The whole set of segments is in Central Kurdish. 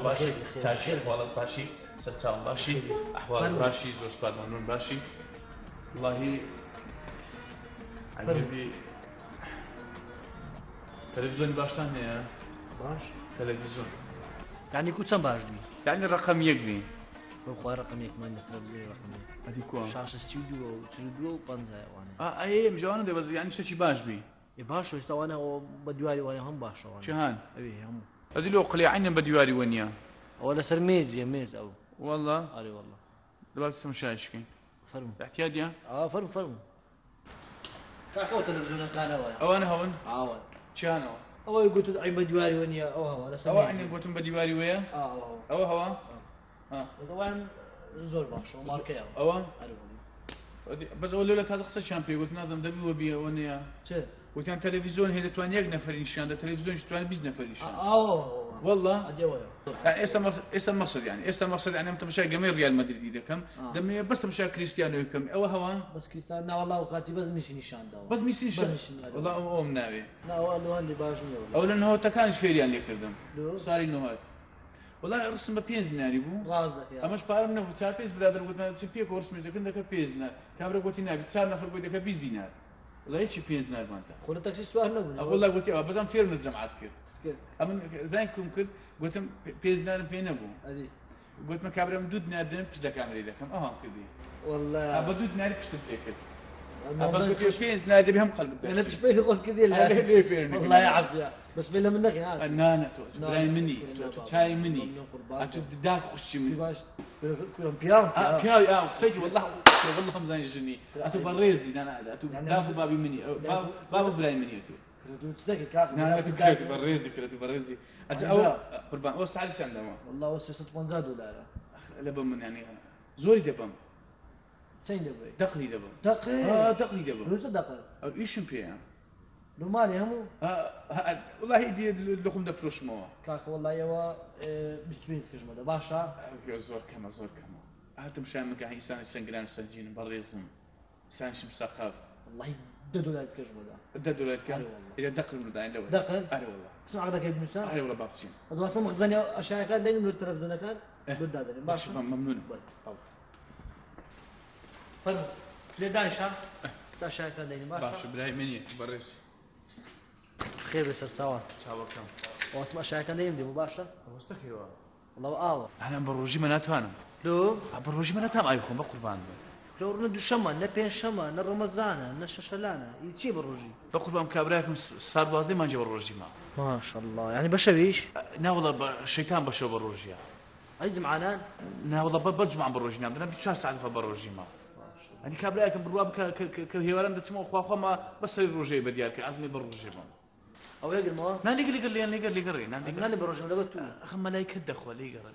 باشی تاجر والله باشی سرچاوم باشی احوال باشی زۆر سپاس مەمنون باشی والله عجیبی تلفزیۆنی باشتان هەیە باش تلفزیۆن يعني كنت باش بي يعني رقم یەک بی بخوا رقم يك من التلفزيون رقم يك هذه كوا شاشه استوديو و بنزا وانا اي مجانا ده بس يعني شي باش بي باش وش وانا بدواري وانا هم باش وانا شهان اي هم هذه لو قلي عين بديواري ونيا ولا سرميز يا ميز او والله علي والله دلوقتي اسمه شايشكي فرم احتياج يا فرم كاكو تلفزيون كان او انا هون عاون شانو او يقول عين بدواري ونيا او هو ولا سرميز او اني قلت بديواري ويا او هو طبعا زور باش وماركه او علي والله بس اقول لك هذا خصه شامبيون قلت نازم دبي وبي ونيا شو قلت انا تلفزيون هي تواني يق نفر نشان ده تلفزيون تواني بيز نفر نشان والله يعني ايش المقصد يعني انت مش جماهير ريال مدريد كم دم بس مش كريستيانو كم او هوا بس كريستيانو والله وقتي بس ميسي نشان ده بس ميسي نشان والله او مناوي لا والله اللي باجني او لانه هو تكان فيريان اللي كردم صار انه هذا والله رسم بينز ناري بو رازدك يا اماش بارم نو تشابيز برادر قلت تشبيه كورس مش كنا بيزنا كاميرا قلت نابي تصار نفر قلت لك 20 دينار والله هيك بينز نار مانتا خلو تاكسي سؤال نبني اقول لك قلت بس ام فيلم الجماعات كده اما زين كم قلت بيز نار بين ابو ادي قلت ما كاميرا مدود نادن بس ده كاميرا ده كم كده والله بدود نار بس تفكر بس قلت بينز نادي بهم قلب انا تشبيه قلت كذا ليه فيلم والله يا عبد بس بلا منك يا نانا براي مني شاي مني داك خش من باش بيان بيان خسيتي والله هم زين جني اتو بريزي انا اتو داك بابي مني بابا براي مني اتو تصدق كاك انا تبكي بريزي كده بريزي او قربان او سعدت عندما والله وسست بونزاد ولا لا لبم من يعني زوري دبم سين دبي دقلي دبم دقلي دبم لو صدق ايش بيان لو مالي همو والله يدي اللحم ده فروش مو كاك والله يوا بستوين كجمه باشا زور كما هات مشان مكان انسان سنجلان سجين بريزم انسان مسقف والله $2 كجمه $2 كان اذا دقل من داين لو دقل اي والله اسمع عقدك يا ابن سام اي والله بابتين هذا اسمه مخزن اشياء كان دايما من التلفزيون كان بداد باشا ممنون فرق ليه دايشه اشياء كان دايما باشا براي مني بريز خير بس سوا كم واسمع اشياء كان دايما مباشر واستخيوا والله انا بروجي مناتانا لو بروجي مناتام ايكم بقربان لو ردو شما نبين شما نرمزانا نششلانا يتي بروجي بقربان كابراكم صار بازي ما نجيب الروجي ما شاء الله يعني بشويش نا والله الشيطان بشو بالروجي اي زمعانان نا والله بجمع بالروجي نام بدنا بشهر ساعه فبروجي ما يعني كابراكم بالرواب كهيوالم دتسمو خو ما بس الروجي بديالك عزمي بالروجي ما او يقر ما ما لي ناني بروجي ولا بتو خم لا يكدخ ولا يقرا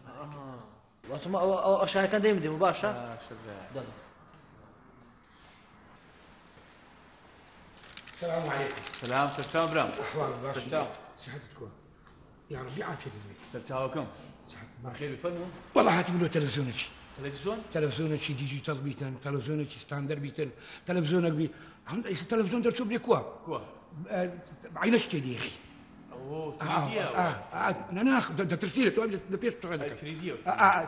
واسمع او اشياء كان دايما مباشر شباب السلام عليكم. سلام برام. أحوال باشا. سلام. صحتكم. يا ربي عافية البيت. سلامكم. صحتك بخير بفنو؟ والله هاتي منو تلفزيونك. تلفزيون ديجيتال بيتن، تلفزيونك ستاندر بيتن، تلفزيونك بي عند ايش التلفزيون درتو بلي كوا عينش كدي اخي. اوه 3 انا ناخذ ترتيله تو بيش 3 دي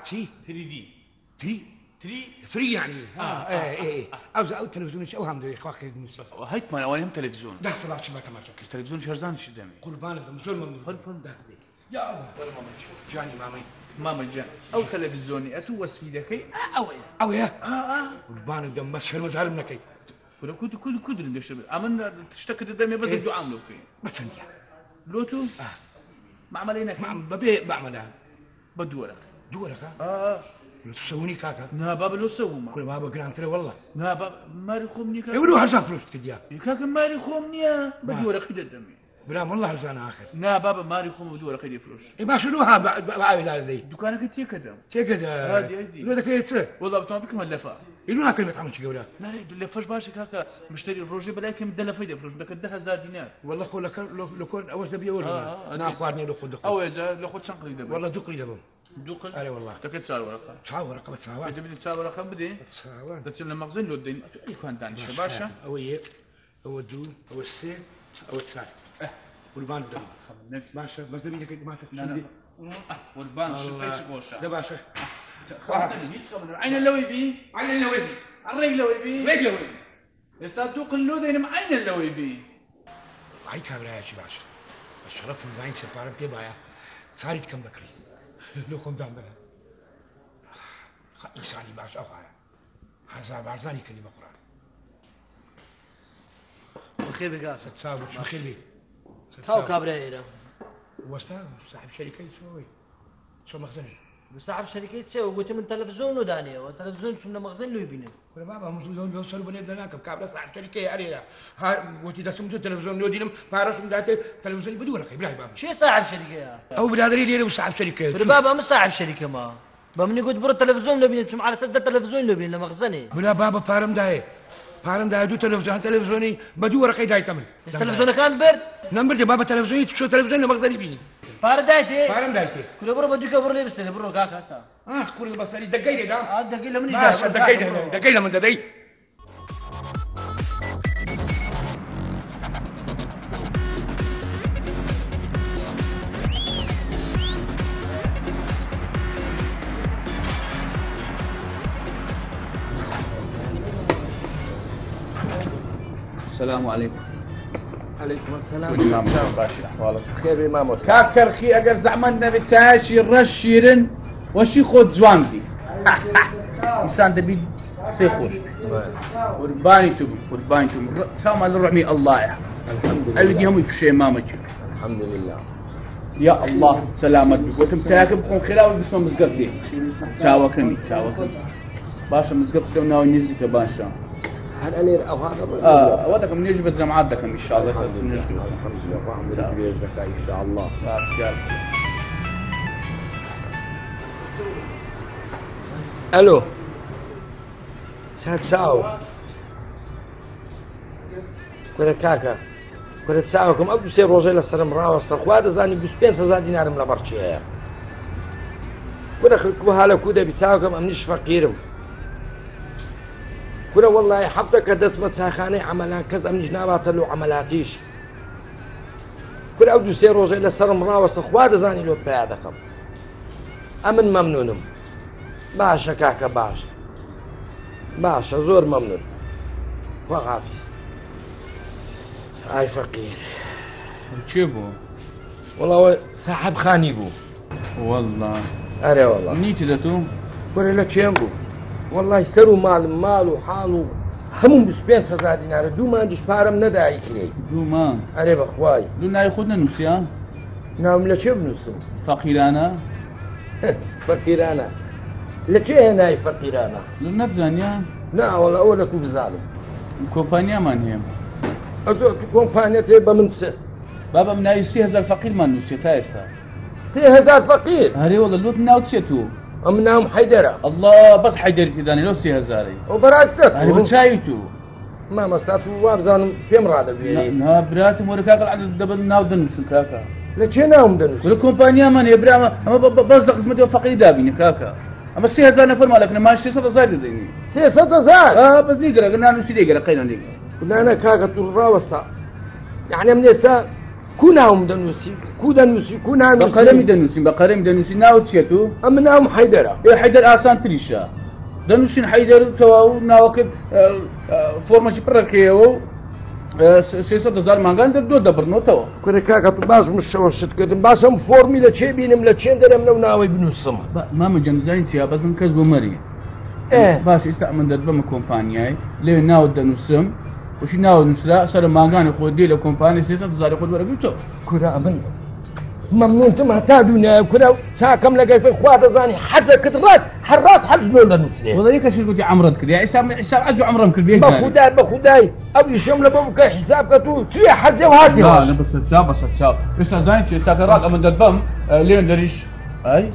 سي 3 دي 3 يعني ايه او تلفزيون او هم دي اخواك المستشفى هيك ما انا تلفزيون ده صلاة شبه تماشى التلفزيون شرزان شدامي قربان ده مسلم فن ده يا الله جاني ماما جان او تلفزيوني اتو وسفيدك او يا قربان ده مشهر مزعل منك كل ندش امن تشتكي دمي بس بدو عاملو كي بس انت لوتو ما عملينا بعملها بدورك تسووني كاكا نا بابا لو سوما كل بابا جرانتري والله نا بابا ماري خومني كاكا يقولوا هرسان فلوس كديا كاكا ماري خومني بدورك كده دمي برام والله هرزان آخر نا بابا ماري خو بدور قيد فلوس ما شنوها بعاول هذا دكانك تيكدا تيكدا هادي لو ذاك يتسه والله بتوم بكم اللفه يلونا كلمة عمل شي قولها لا اللفاش باشا كاكا مشتري الروجي بلاكي مدلف فيديو فلوس بدك 10,000 دينار والله خو لو كون اول تبي ولا انا اخواني لو خد او يا لو خد شنقلي دابا والله دقلي دابا دوقل اري والله تك تسال ورقه تساوي ورقه بتساوي بدي تسال ورقه بدي تساوي تسلم المخزن لو الدين اي كان داني باشا او هيك او الدو او السين او تسال والبان دم باشا بس دبي لك ما تكفي والبان شفيت قوشا ده باشا عين اللويبي عين اللويبي الرجل لويبي رجل لويبي يصدق اللودين عين اللويبي هاي كابرا يا شي باشا الشرف من زين سفارم تبايا صارت كم ذكري لو كنت عندنا إنساني باشا أخايا حساب عرزاني كلمة قرآن بخير بقاسة تساوي شو بخير بي هاو كابريرا واستاذ صاحب شركة يسوي شو مخزني صاحب شركة تسوي قلت من تلفزيون وداني والتلفزيون شو من مخزن له يبينه ولا بابا مسلون لو صاروا بني دناك كابلا صاحب شركة علينا ها وتي ده سمجو التلفزيون لو دينم فارس من داته التلفزيون بدو ولا كيبلاي بابا شي صاحب شركة أو بلادري ليه صاحب شركة بابا مش صاحب شركة ما بمني قلت برو التلفزيون لو بينه على اساس ده التلفزيون لو بينه مخزني ولا بابا فارم داي فارم داي دو تلفزيوني بدو ولا كي داي تمن التلفزيون كان برد نمبر دي بابا تلفزيوني شو تلفزيون مخزني بيني فارم دايتي فارم دايتي كل برو بدك برو لي بس برو كاكا استا كل بس اللي دقيني ده دقيقة من ماشي دقيقة من دقيقة السلام عليكم. عليكم السلام. السلام باشا احوالك خير امام كاكر خي اگر زعمنا بتاشي رشيرن وشي خود زوانبي انسان دبي سيخوش قرباني تبي قرباني تبي سام الرعمي الله يا الحمد لله. اللي هم يفشي مامك الحمد لله. يا الله سلامتك وتم ساكن بكون خلاوي باسم مزقرتي تساوكني باشا مزقرت شلون ناوي نزك باشا هل أنا أو هذا ودك من يجبد زمعاتك ان شاء الله يسلم نجبد الحمد لله الرحمن بيجبك إن شاء الله. ألو ساو كره كاكا كره تساوكم أبو سير روجيلا سلام راوست أخوات زاني بسبين تزادي نارم لبرشيها كره خلكو هلا كودا بتساوكم أمنيش فقيرم كره والله حفتك دسمة ساخاني عملها كذا أمنيش نابات له عملاتيش كره أبو سير روجيلا سلام راوست أخوات زاني لو بيادكم أمن ممنونم باشا كاكا باشا زور ممنون وغافز هاي فقير شبو والله صاحب خاني بو والله أري والله نيتي دتو ولا لا تشيمبو والله يسروا مال وحالو همون بسبين سزا دينار دو ما عندش بارم نداعي كلي دو ما أري بخواي دو ناي خدنا نسيا نعم لا تشيب نسم فقيرانا فقيرانا لا تشي هنا فقيرانا دو نبزانيا لا والله أولا كوب ظالم كومبانيا من هي أتو كومبانيا تبقى من سه بابا من اي 3000 فقير ما نسيا تايستا 3000 فقير هري والله لوت ناو تشيتو أمناهم حيدرة الله بس حيدرتي داني لو 3000 وبراستك هري بتشايتو ما مستاتو وابزانم في مراد بيري نا براتم وركاك على الدبل ناو دنس كاكا لا تشي ناهم دنس ولا كومبانيا من يا برا اما بس قسمتي فقير دابيني كاكا اما 3000 نفر مالك ما 600 زايد ديني 600 بس نقرا قلنا نمشي نقرا قينا نقرا كنا أنا كاكا ترى وسط يعني من يستا كونهم دنوسي كونا بقرم دنوسي ناو تشيتو أمناهم حيدرة يا حيدر آسان تريشا دنوسين حيدر تواو ناوكب فورماشي بركيو 600 مانغان دو دبرنو توا كنا كاكا باش مش شوشت كدم باسم فورميلا تشي بينم لا تشين درم ناوي بنوسم ما مجن زين تيا بس كذب مري باش استأمن دبم كومبانياي لي ناو دنوسم وش ناو نسرا صار مانغان خو دي له كومباني 600 خد ورا قلتو كنا أمن ممنون تم هتا دنیا كنا تاكم لقى في اخوات زاني حزك الراس حراس حد لولا المسلم والله هيك شو قلت عمرت كذا يا حساب اجوا عمرهم كل بيت بخداي او يشم لبوك حسابك تو تي حزه وهاتي لا انا بس تشاب استا زين تشي استا كراك من الضم لين دريش اي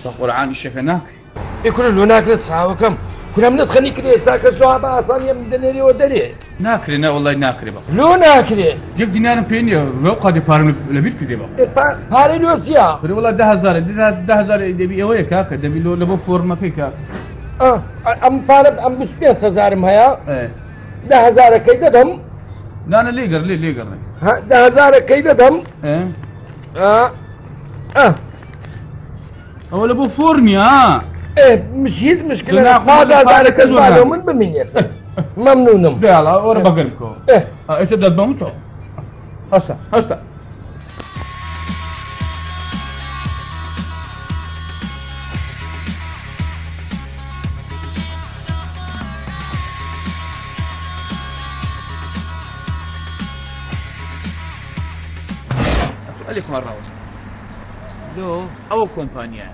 القرآن الشيخ هناك يكون هناك تسعة كم كنا بندخل كذا استاك صحابة اصلا يمدني ودري ناكري نا والله ناكري بقى لو ناكري جيب دينار بيني لو قادي بارن لبيت كذا بقى باريلوسيا فري والله 10000 دبي وياك هكا دبي لو فورما فيك ام بارب ام بسبين تزارم هيا ايه 10000 كيدهم لا انا ليقر ها 10000 كيدهم ايه هو لابو فورمي ايه مش هيز مشكلة هذا ذلك اسمعوا من بمية ممنونم لا لا ورا بقلكم ايش بدك تبمتوا هسه ألف مرة وسط لو أو كومبانيا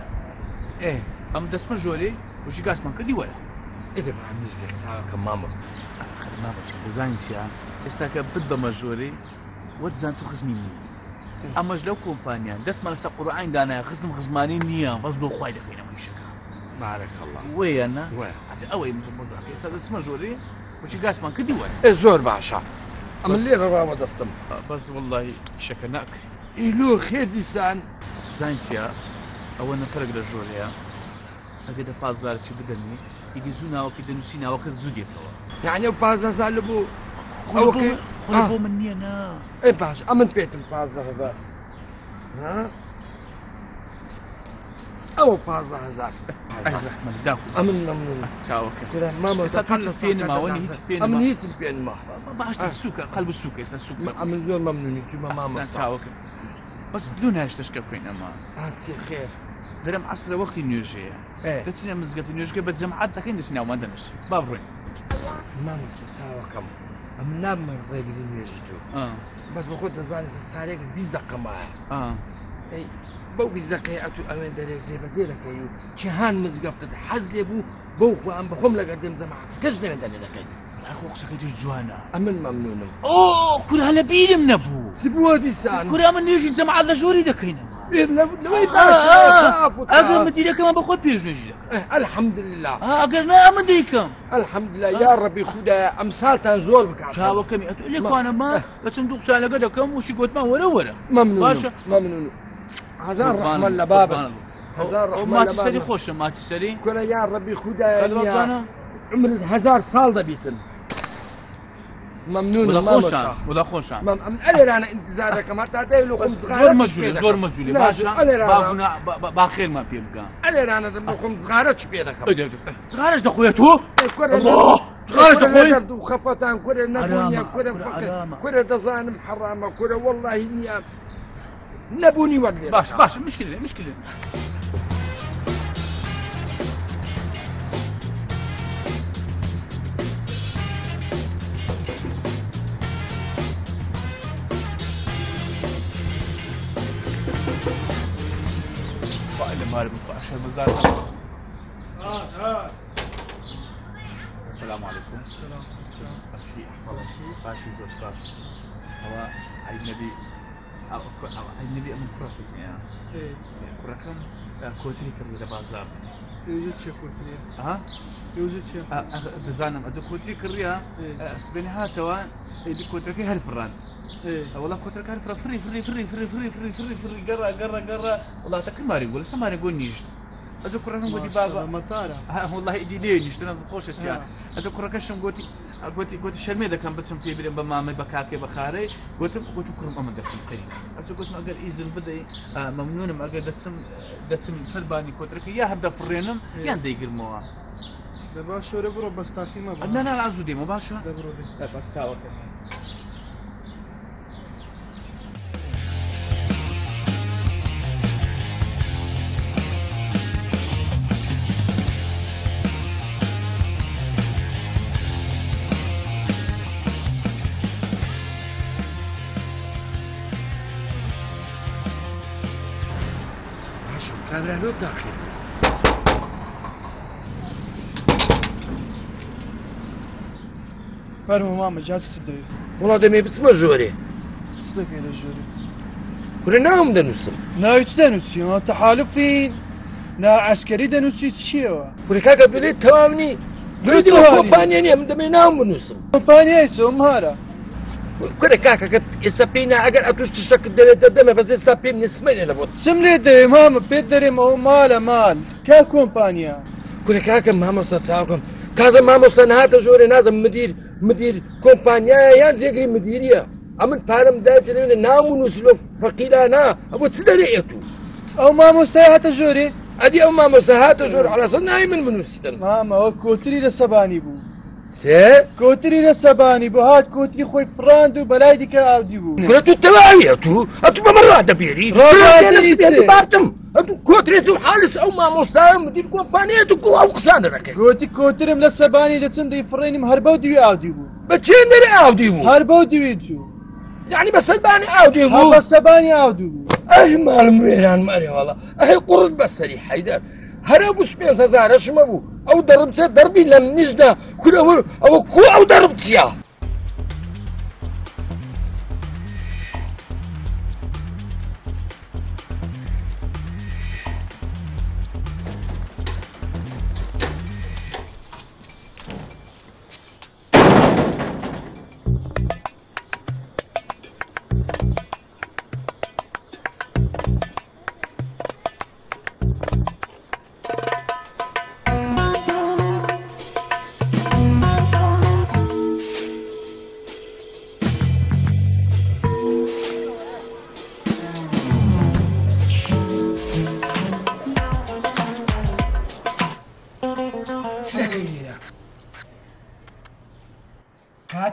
ايه أم تسمع جولي وشي قاس ما كدي ولا إذا ما عم نسبح ساعة كمان مصر خلي ما بشوف ديزاين سيا استاك بدأ مجولي وتزان تخزمي مني أما جلو كومبانيا دس ما نسق قرآن دانا خزمانين نيا بس دو خواي دكينا من شكا بارك الله ويانا وين حتى أوي مزاك استاك تسمع جولي وشي قاس ما كدي ولا إيه زور باشا أما اللي ربا دستم بس والله شكا ناك إلو خير ديسان زين سيا أول نفرق للجوليا أكيد فاز زارت شي بدني يجي زونا وكيد نسينا وكيد زوديتوا يعني بازا زالبو خلبو مني أنا إيه باش أمن بيتم بازا هزار ها أو بازا هزار رحمة داكو أمن ممنون تشاو كده ماما يستطيع فين ما وين هيك فين أمن ما هيك فين ما باش السوق قلب السوق يسا السوق أمن زور ممنون كما ماما تشاو بس بدون هاش تشكى كوين أما هاتي خير درم عصر وقت نيوجيا تسنى مزقة نيوجيا بتجمعات لكن دسنا وما دمس بابرين ماما ستساوى كم أمن نام من رجل يجدو بس بخود زاني ستساريك بيزدق معاه اي بو بيزدق أتو أمين دريك زي بديلك أيو شهان مزقفت حزلي بو بو وأم بخم لك قدام زمعت كجنا من دليلك أيو أخوك سكتي جوانا أمن ممنونم كل هلا بيلم نبو سبوا دي سان كل أمن يجي زمعات لجوري دكينا لو يبقى أقل مدينة كمان بقول بيجي نجي الحمد لله أقل نا مديكم الحمد لله يا ربي خدا أمثال تنزول بك شاو كمي أقول لك أنا ما لتصندوق سالة قد كم وشي قلت ما ولا ممنون باشا ممنون هزار رحمة الله بابا هزار رحمة الله ما تسري خوش ما تسري كنا يا ربي خدا أنا عمر 1000 سال دبيتن ممنون ولا خوشان من أنا انتظارك كما تعطي له خمس غارات زور مجولي باشا بابنا باخير ما بيبقى أنا له خمس غارات شبيدك صغارش دخويا تو الله صغارش دخويا وخفتان كره نبونيا كره فقر كره دزان محرمة كره والله إني نبوني وقلي باش مشكلة مالي عشان مزارع السلام عليكم. السلام. باشي زوج باشي هو أجنبي من كرة يعني كرة كم كوتري كرية بازار يوجد شيء كوتري يوجد شيء تزانم أجو كوتري كرية سبيني هاتوا يدي كوتري كي هالفران والله كوتري كهالفران فري قرا والله تكل ما يقول سما يقول نيجت أذكر أنا قلت بابا مطارة والله إيدي ليه نشتنا بقوشة يعني أذكر كشم قلت الشرميدة كان بتسم فيه بلين بمامي بكاكي بخاري قلت كرم أمد دتسم قريب قلت ما أقل إيزن بدأ ممنون ما أقل دتسم سلباني كوترك يا هبدا فرينم يا نديق الموا دابا شوري برو بس تاخي ما لا العزو دي مباشرة دابرو دي بس تاوك كاميرا لو داخل فەرمو مامە جا تو چ دەوێت وڵا دەمێ بچمە ژۆرێ چ دەکەی لە ژۆری کورە ناوم دەنووسم ناوی چ دەنووسیەوە تەحالوفین نا عەسکەری دەنووسی چییەوە کورە کاکە بلێت تەواو نی دوێ کۆمپانیا نییە من دەمێ ناوم بنووسم کۆمپانیای چۆم هارە کورە کاکەکە ئێستا پێی نا ئەگەر ئەتوش تشتەکت دەوێت دەدەمە بەس ئێستا پێم نسمەیە لە بۆ چم لێ دەێ مامە پێت دەرێم ئەوە مالە مال کا کۆمپانیا کورە کاکە مامۆستا چاوکەم کازە مامۆستا نهاتە ژۆرێ نازم مدیر کۆمپانیایە یان جێگری مدیریە ئەمن پارەم دایتێ لە ناو نووسلۆ فەقیرانە ئەوە چ دەرێت و ئەو مامۆستای هاتە ژۆرێ ئەدی ئەو مامۆستا هاتە ژۆر عەڵەسە ناوی من بنووسیتن مامەوە کۆتری لە سەبانی بوو سێ کۆتری لە سەبانی بۆ هات کۆتری خۆی فراند و بەلای دیکە ئاودی بوو کورە تو تەواویە تو ئەتو بەمە ڕادەبێری ڕادەبێری کۆترێت و حالس ئەو مامۆستایە مدیر کۆمپانیە تو ئەو قسانە دەکەی گوتی کۆترم لە سەبانی دەچن دەی فڕێنیم هەر بەو دوێ ئاودی بوو بە چێن دەرێ ئاودی بوو هەر بەو دوێ چوو یعنی بە سەربانی ئاودی هەر بوو بە سەبانی ئاودی بوو ئەی ماڵم وێران مەرێ وەڵا ئەهی قوڕت بەسەری حەیدەر هەرە بوو 5,000 شمە بوو ئەو دەڕبچە دەربی لەم نیشدا کورەوە ئەوە کو ئەو دەڕب چییە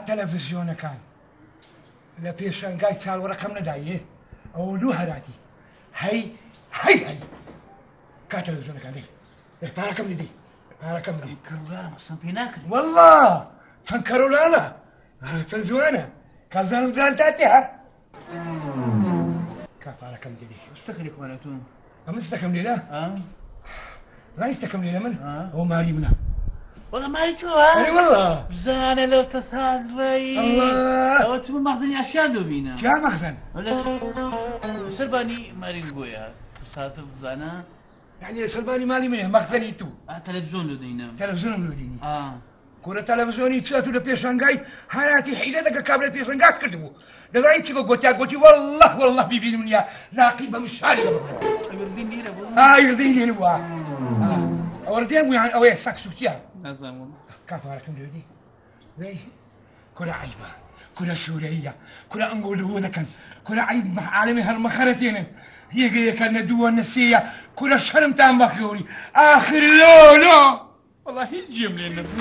تەلەڤیزیۆنەکان لە پێشەنگای چاوەڕەکەم نەدایێ ئەوە دوو هەراتی هەی کا تەلەڤیزیۆنەکان دەی پارەکەم دیدی پارەکەم دی کەڕوگارە مەسم پێ ناکرد وەڵڵا چەند کەرۆلانە چەند جوانە کابزانم جان تاتێ ها کا پارەکەم دیدی شتەکەی کۆنەتون ئەمە ستەکەم لێرە زانی ستەکەم لێرە من ئەوە ماری منە وەڵا ماری تۆوە ئەرێ وەڵڵا بزانە لەو تەسادڕی ئەوە چ مەغزنی ئاشیان دۆبینە کیا مەخزن سەربانی مارین گۆیە تەسادف بزانە یعنی سەربانی مالی منێ مەخزەنی تو تەلەڤیزۆن دۆدەینە تەلەڤیزۆنم لۆدینی کورە تەلەڤیزۆنی چات و لە پێشەنگای هەراتی حیلە دەکە کابرا پێشەنگات کردبوو دەزانی چی گوتی وەڵڵە بیبینی منیا لاقی بەم شاری وردین لێرە بوو وردین لێرە بووە ئەوەردیان بوو ئەوەیە سەک سووتیان کافارەکەم لێدی دەی کورە عیبە کورە سوورەیە کورە ئەنگۆلووە دەکەن کورە عیب عالەمی هەڵمەخەرەتێنن یەکە نە دووە نەسەیە کورە شەرمتان بەخێوری ئاخر لۆ وەڵڵا هیچ جێم لێ نەبوو